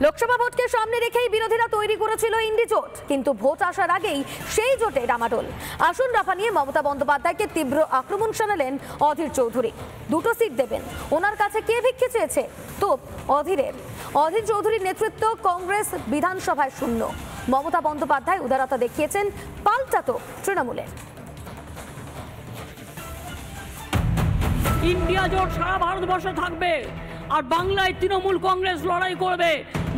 লোকসভা ভোটকে সামনে রেখেই বিরোধীরা তৈরি করেছিল ইন্ডি জোট, কিন্তু ভোট আসার আগেই সেই জোটে ডামাডোল। আসন রফা নিয়ে মমতা বন্দ্যোপাধ্যায়কে তীব্র আক্রমণ শানালেন অধীর চৌধুরী। দুটো সিট দেবেন, ওনার কাছে কে ভিক্ষে চেয়েছে? তোপ অধীরের। অধীর চৌধুরীর নেতৃত্ব কংগ্রেস বিধানসভায় শূন্য। মমতা বন্দ্যোপাধ্যায় উদারতা দেখিয়েছেন, পাল্টা তো তৃণমূলের। ইন্ডিয়া জোট সারা ভারতবর্ষে থাকবে আর বাংলায় তৃণমূল কংগ্রেস লড়াই করবে।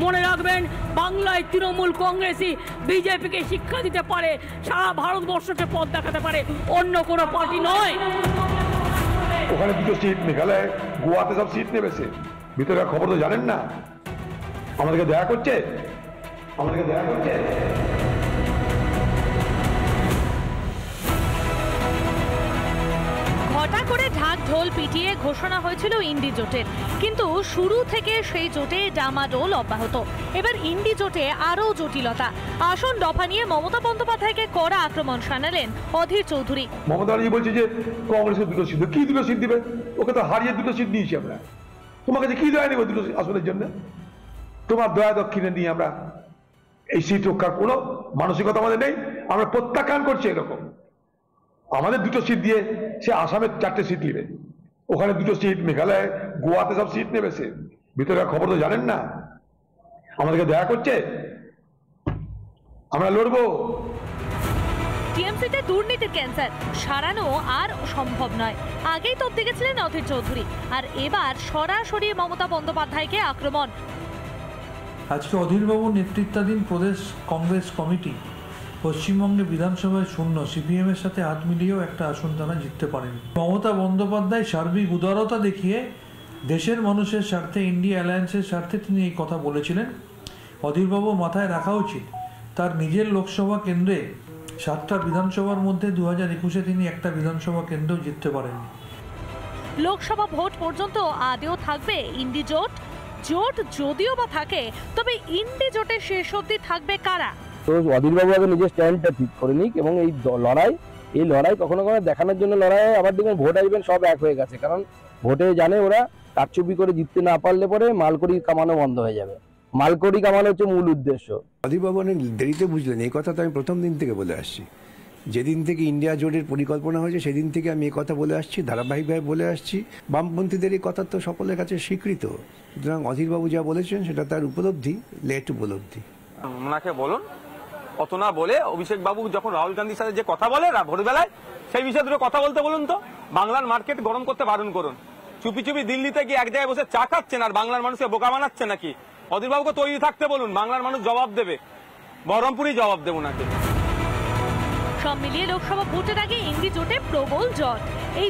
মনে রাখবেন, বাংলায় তৃণমূল কংগ্রেসই বিজেপিকে শিক্ষা দিতে পারে, সারা ভারতবর্ষকে পথ দেখাতে পারে, অন্য কোনো পার্টি নয়। ওখানে দুটো সিট, মেঘালয় গোয়াতে সব সিট নেবেছে। ভিতরে খবর তো জানেন না, আমাদেরকে দয়া করছে। ঘটা করে ঢাক ঢোল পিটিয়ে ঘোষণা হয়েছিল ইন্ডি জোটের, কিন্তু শুরু থেকে সেই জোটে ডামাডোল অব্যাহত। এবার ইন্ডি জোটে আরও জটিলতা। আসন দফা নিয়ে মমতা বন্দ্যোপাধ্যায়কে কড়া আক্রমণ শানালেন অধীর চৌধুরী। মমতা ব্যানার্জি বলছে যে কংগ্রেসের দুটো সিট, কি দুটো সিট দিবে? ওকে তো হারিয়ে দুটো সিট দিয়েছি আমরা। তোমাকে যে কি দয়া নেবো দুটো আসনের জন্য? তোমার দয়া দক্ষিণে নিয়ে আমরা এই সিট রক্ষার কোনো মানসিকতা আমাদের নেই। আমরা প্রত্যাখ্যান করছি এরকম। আমাদের দুটো সিট দিয়ে সে আসামের 4টে সিট নেবে, ওখানে দুটো সিট, মেঘালয় গোয়াতে সব সিট নেবে। সে ভিতরে খবর তো জানেন না, আমাদেরকে দয়া করছে। আমরা লড়বো। টিএমসিতে দুর্নীতির ক্যান্সার সারানো আর সম্ভব নয়। আগেই তো দেখেছিলেন অধীর চৌধুরী, আর এবার সরাসরি মমতা বন্দ্যোপাধ্যায়কে আক্রমণ। আজকে অধীরবাবুর নেতৃত্বাধীন প্রদেশ কংগ্রেস কমিটি পশ্চিমবঙ্গে বিধানসভায় শূন্য। সিপিএম এর সাথে হাত মিলিয়েও একটা আসন তারা জিততে পারেনি। মমতা বন্দ্যোপাধ্যায় সার্বিক উদারতা দেখিয়ে দেশের মানুষের স্বার্থে, ইন্ডিয়া অ্যালায়েন্সের স্বার্থে তিনি এই কথা বলেছিলেন। অধীরবাবু মাথায় রাখা উচিত, তার নিজের লোকসভা কেন্দ্রে 7টা বিধানসভার মধ্যে 2021-এ তিনি একটা বিধানসভা কেন্দ্রেও জিততে পারেননি। লোকসভা ভোট পর্যন্ত আদেও থাকবে ইন্ডি জোট? জোট যদিও বা থাকে, তবে ইন্ডি জোটের শেষ অবধি থাকবে কারা? তো অধীরবাবু আগে নিজের স্ট্যান্ডটা ঠিক করে নিক, এবং এই লড়াই কখনো কখনো দেখানোর জন্য লড়াই। আবার দেখবেন ভোট আসবেন সব এক হয়ে গেছে, কারণ ভোটে জানে ওরা কারচুপি করে জিততে না পারলে পরে মালকড়ি কামানো বন্ধ হয়ে যাবে। মালকড়ি কামানো হচ্ছে মূল উদ্দেশ্য। অধীরবাবু অনেক দেরিতে বুঝলেন, এই কথা তো আমি প্রথম দিন থেকে বলে আসছি। যেদিন থেকে ইন্ডিয়া জোটের পরিকল্পনা হয়েছে সেদিন থেকে আমি এই কথা বলে আসছি, ধারাবাহিকভাবে বলে আসছি। বামপন্থীদের এই কথা তো সকলের কাছে স্বীকৃত। সুতরাং অধীরবাবু যা বলেছেন সেটা তার উপলব্ধি, লেট উপলব্ধি। ওনাকে বলুন, অত না বলে অভিষেক বাবু যখন রাহুল গান্ধীর সাথে যে কথা বলে ভোরবেলায়, সেই বিষয়ে দুটো কথা বলতে বলুন তো। বাংলার মার্কেট গরম করতে বারণ করুন। চুপি চুপি দিল্লিতে গিয়ে এক জায়গায় বসে চা খাচ্ছেন আর বাংলার মানুষকে বোকা বানাচ্ছে নাকি? অধীরবাবুকে তৈরি থাকতে বলুন, বাংলার মানুষ জবাব দেবে, বহরমপুরই জবাব দেব নাকি। সব মিলিয়ে লোকসভা ভোটের আগে ইন্ডি জোটে প্রবল জট। এই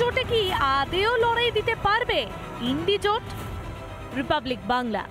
জোটে কি আদেও লড়াই দিতে পারবে ইন্ডি জোট? রিপাবলিক বাংলা।